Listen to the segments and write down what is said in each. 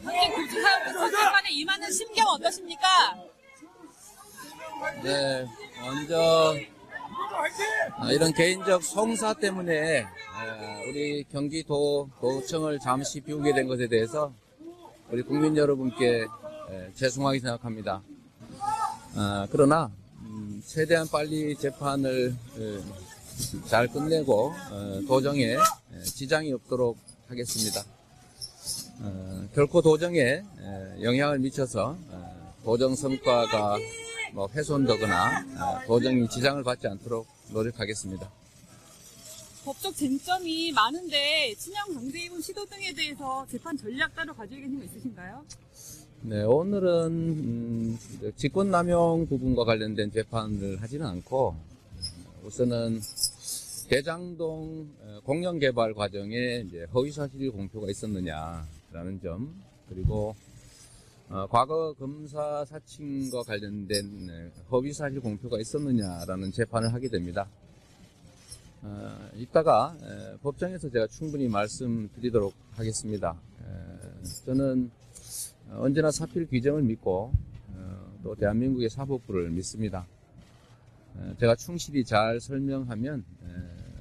현재 구치사업부터 재판에 임하는 심경 어떠십니까? 네, 먼저 이런 개인적 송사 때문에 우리 경기도청을 잠시 비우게 된 것에 대해서 우리 국민 여러분께 죄송하게 생각합니다. 그러나 최대한 빨리 재판을 잘 끝내고 도정에 지장이 없도록 하겠습니다. 결코 도정에 영향을 미쳐서 도정 성과가 훼손되거나 도정이 지장을 받지 않도록 노력하겠습니다. 법적 쟁점이 많은데 친형 강제입원 시도 등에 대해서 재판 전략 따로 가지고 계신 거 있으신가요? 네, 오늘은 직권남용 부분과 관련된 재판을 하지는 않고 우선은 대장동 공영개발 과정에 이제 허위사실 공표가 있었느냐라는 점, 그리고 과거 검사 사칭과 관련된 허위사실 공표가 있었느냐라는 재판을 하게 됩니다. 이따가 법정에서 제가 충분히 말씀드리도록 하겠습니다. 저는 언제나 사필 규정을 믿고 또 대한민국의 사법부를 믿습니다. 제가 충실히 잘 설명하면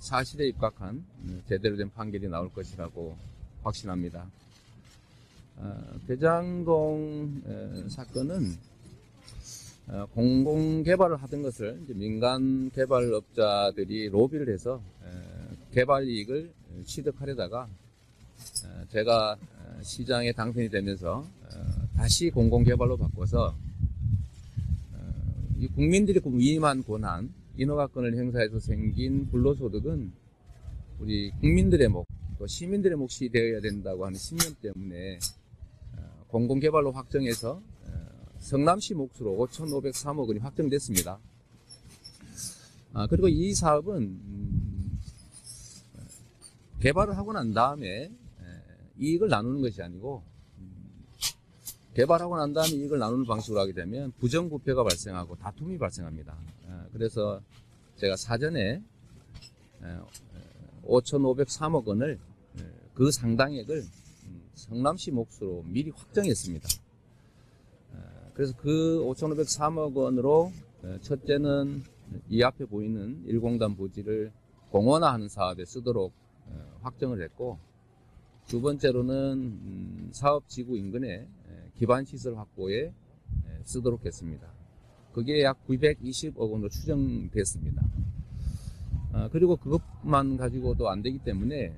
사실에 입각한 제대로 된 판결이 나올 것이라고 확신합니다. 대장동 사건은 공공개발을 하던 것을 이제 민간 개발업자들이 로비를 해서 개발 이익을 취득하려다가 제가 시장에 당선이 되면서 다시 공공개발로 바꿔서 이 국민들이 위임한 권한, 인허가권을 행사해서 생긴 불로소득은 우리 국민들의 몫, 또 시민들의 몫이 되어야 된다고 하는 신념 때문에 공공개발로 확정해서 성남시 몫으로 5,503억 원이 확정됐습니다. 그리고 이 사업은 개발을 하고 난 다음에 이익을 나누는 것이 아니고 개발하고 난 다음에 이익을 나누는 방식으로 하게 되면 부정부패가 발생하고 다툼이 발생합니다. 그래서 제가 사전에 5,503억 원을 그 상당액을 성남시 몫으로 미리 확정했습니다. 그래서 그 5,503억 원으로 첫째는 이 앞에 보이는 일공단 부지를 공원화하는 사업에 쓰도록 확정을 했고, 두 번째로는 사업지구 인근에 기반시설 확보에 쓰도록 했습니다. 그게 약 920억 원으로 추정됐습니다. 그리고 그것만 가지고도 안 되기 때문에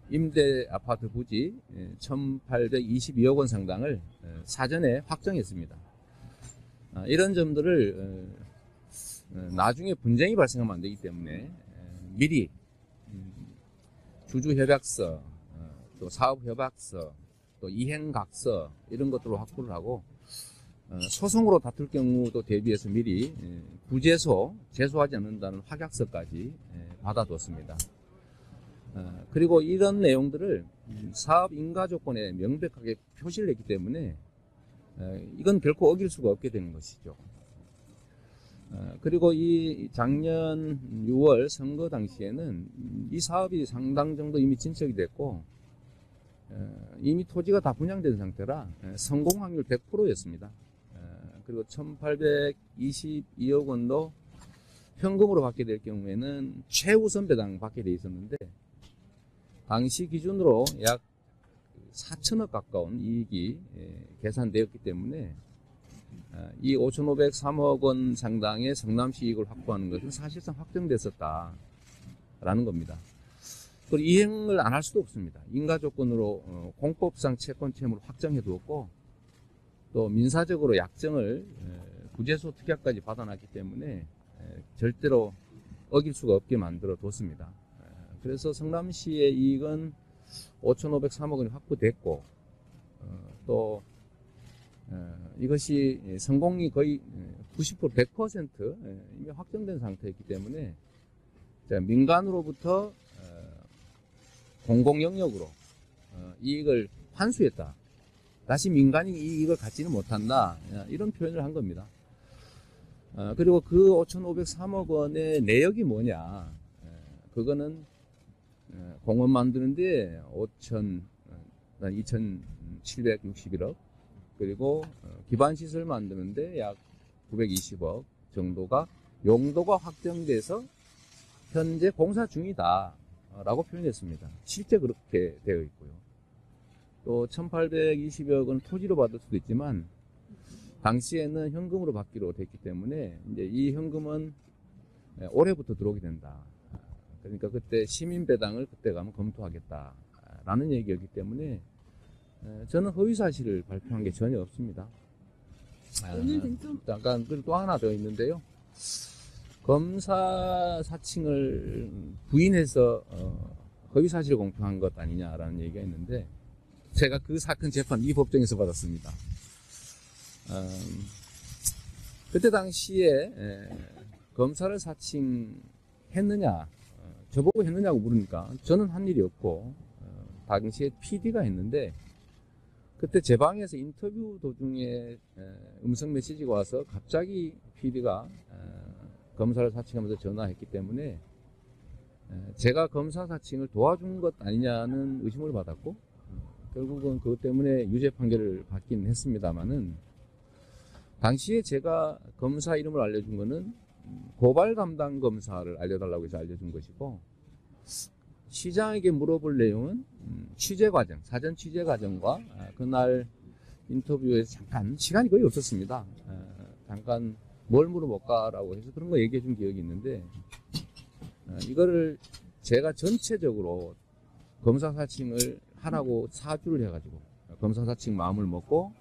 임대 아파트 부지 1,822억 원 상당을 사전에 확정했습니다. 이런 점들을 나중에 분쟁이 발생하면 안 되기 때문에 미리 주주협약서, 또 사업협약서, 또 이행각서 이런 것들로 확보를 하고 소송으로 다툴 경우도 대비해서 미리 부재소, 제소하지 않는다는 확약서까지 받아뒀습니다. 그리고 이런 내용들을 사업 인가 조건에 명백하게 표시를 했기 때문에 이건 결코 어길 수가 없게 되는 것이죠. 그리고 이 작년 6월 선거 당시에는 이 사업이 상당 정도 이미 진척이 됐고 이미 토지가 다 분양된 상태라 성공 확률 100%였습니다. 그리고 1,822억 원도 현금으로 받게 될 경우에는 최우선 배당 받게 돼 있었는데 당시 기준으로 약 4천억 가까운 이익이 계산되었기 때문에 이 5,503억 원 상당의 성남시 이익을 확보하는 것은 사실상 확정됐었다라는 겁니다. 그리고 이행을 안 할 수도 없습니다. 인가 조건으로 공법상 채권 채무를 확정해 두었고 또 민사적으로 약정을 부재소 특약까지 받아놨기 때문에 절대로 어길 수가 없게 만들어 뒀습니다. 그래서 성남시의 이익은 5,503억 원이 확보됐고 또 이것이 성공이 거의 90% 100% 이미 확정된 상태이기 때문에 민간으로부터 공공 영역으로 이익을 환수했다. 다시 민간이 이 이익을 갖지는 못한다. 이런 표현을 한 겁니다. 그리고 그 5,503억 원의 내역이 뭐냐. 그거는 공원 만드는데 2,761억, 그리고 기반 시설 만드는데 약 920억 정도가 용도가 확정돼서 현재 공사 중이다 라고 표현했습니다. 실제 그렇게 되어 있고요. 또 1,820억은 토지로 받을 수도 있지만 당시에는 현금으로 받기로 됐기 때문에 이제 이 현금은 올해부터 들어오게 된다. 그러니까 그때 시민 배당을 그때 가면 검토하겠다라는 얘기였기 때문에 저는 허위 사실을 발표한 게 전혀 없습니다. 오늘 쟁점 잠깐 그리고 또 하나 더 있는데요. 검사 사칭을 부인해서 허위 사실을 공표한 것 아니냐라는 얘기가 있는데 제가 그 사건 재판 이 법정에서 받았습니다. 그때 당시에 검사를 사칭했느냐, 저보고 했느냐고 물으니까 저는 한 일이 없고 당시에 PD가 했는데 그때 제 방에서 인터뷰 도중에 음성 메시지가 와서 갑자기 PD가 검사를 사칭하면서 전화했기 때문에 제가 검사 사칭을 도와준 것 아니냐는 의심을 받았고 결국은 그것 때문에 유죄 판결을 받긴 했습니다만은 당시에 제가 검사 이름을 알려준 거는 고발 담당 검사를 알려달라고 해서 알려준 것이고 시장에게 물어볼 내용은 취재 과정, 사전 취재 과정과 그날 인터뷰에서 잠깐 시간이 거의 없었습니다. 잠깐 뭘 물어볼까라고 해서 그런 거 얘기해 준 기억이 있는데 이거를 제가 전체적으로 검사 사칭을 하라고 사주를 해가지고 검사 사칭 마음을 먹고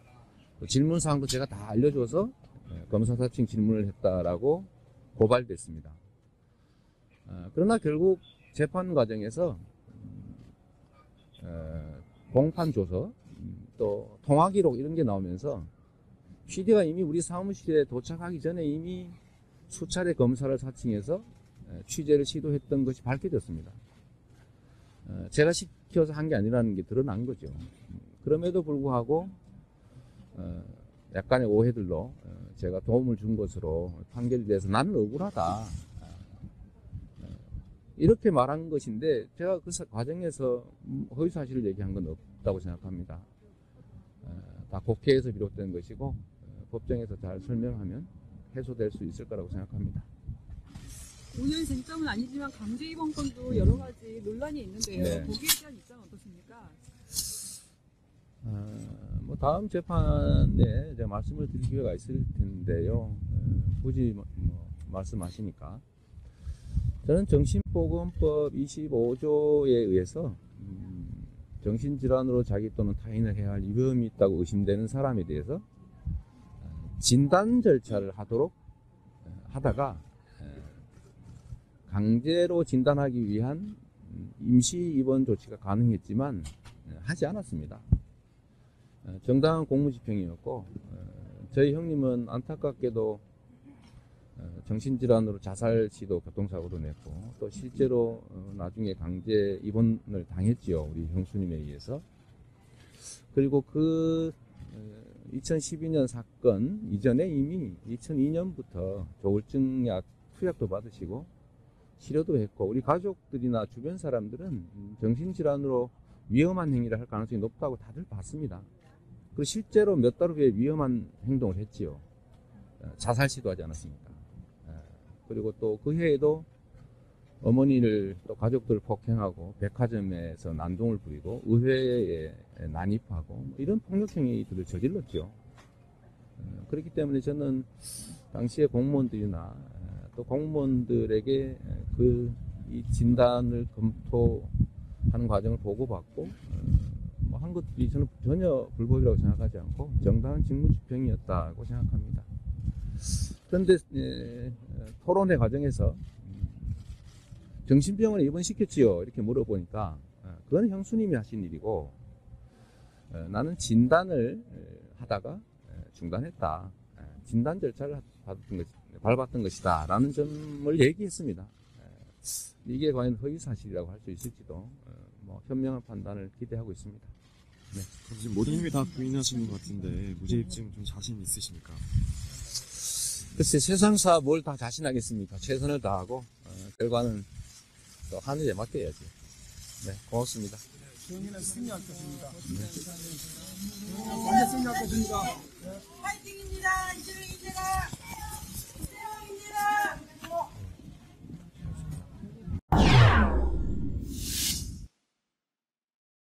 질문 사항도 제가 다 알려줘서 검사 사칭 질문을 했다라고 고발됐습니다. 그러나 결국 재판 과정에서 공판 조서 또 통화 기록 이런 게 나오면서 PD가 이미 우리 사무실에 도착하기 전에 이미 수차례 검사를 사칭해서 취재를 시도했던 것이 밝혀졌습니다. 제가 시켜서 한 게 아니라는 게 드러난 거죠. 그럼에도 불구하고 약간의 오해들로 제가 도움을 준 것으로 판결이 돼서 나는 억울하다 이렇게 말한 것인데 제가 그 과정에서 허위 사실을 얘기한 건 없다고 생각합니다. 다 국회에서 비롯된 것이고 법정에서 잘 설명하면 해소될 수 있을 거라고 생각합니다. 오늘 쟁점은 아니지만 강제 입원권도 여러 가지 논란이 있는데요. 네. 거기에 대한 입장은 어떠십니까? 뭐 다음 재판에 제가 말씀을 드릴 기회가 있을 텐데요. 굳이 말씀하시니까 저는 정신보건법 25조에 의해서 정신질환으로 자기 또는 타인을 해야 할 위험이 있다고 의심되는 사람에 대해서 진단 절차를 하도록 하다가 강제로 진단하기 위한 임시 입원 조치가 가능했지만 하지 않았습니다. 정당한 공무집행이었고 저희 형님은 안타깝게도 정신질환으로 자살 시도 교통사고도 냈고 또 실제로 나중에 강제 입원을 당했지요. 우리 형수님에 의해서. 그리고 그 2012년 사건 이전에 이미 2002년부터 조울증 약 투약도 받으시고 치료도 했고 우리 가족들이나 주변 사람들은 정신질환으로 위험한 행위를 할 가능성이 높다고 다들 봤습니다. 그리고 실제로 몇 달 후에 위험한 행동을 했지요. 자살 시도하지 않았습니까? 그리고 또 그 해에도 어머니를 또 가족들을 폭행하고 백화점에서 난동을 부리고 의회에 난입하고 이런 폭력 행위들을 저질렀죠. 그렇기 때문에 저는 당시에 공무원들이나 또 공무원들에게 이 진단을 검토하는 과정을 보고받고 한 것들이 저는 전혀 불법이라고 생각하지 않고 정당한 직무집행이었다고 생각합니다. 그런데 토론회 과정에서 정신병원에 입원시켰지요 이렇게 물어보니까 그건 형수님이 하신 일이고 나는 하다가 중단했다. 진단 절차를 밟았던 것이다 라는 점을 얘기했습니다. 이게 과연 허위사실이라고 할 수 있을지도 현명한 판단을 기대하고 있습니다. 네. 그럼 지금 모든 힘이 다 부인하시는 것 같은데 무죄 입증 좀 자신 있으십니까? 글쎄 세상사 뭘 다 자신하겠습니까? 최선을 다하고 결과는 또 하늘에 맡겨야지. 네, 고맙습니다. 경기는 승리할 것입니다. 경기 승리할 것입니다. 파이팅입니다. 이재명 인재가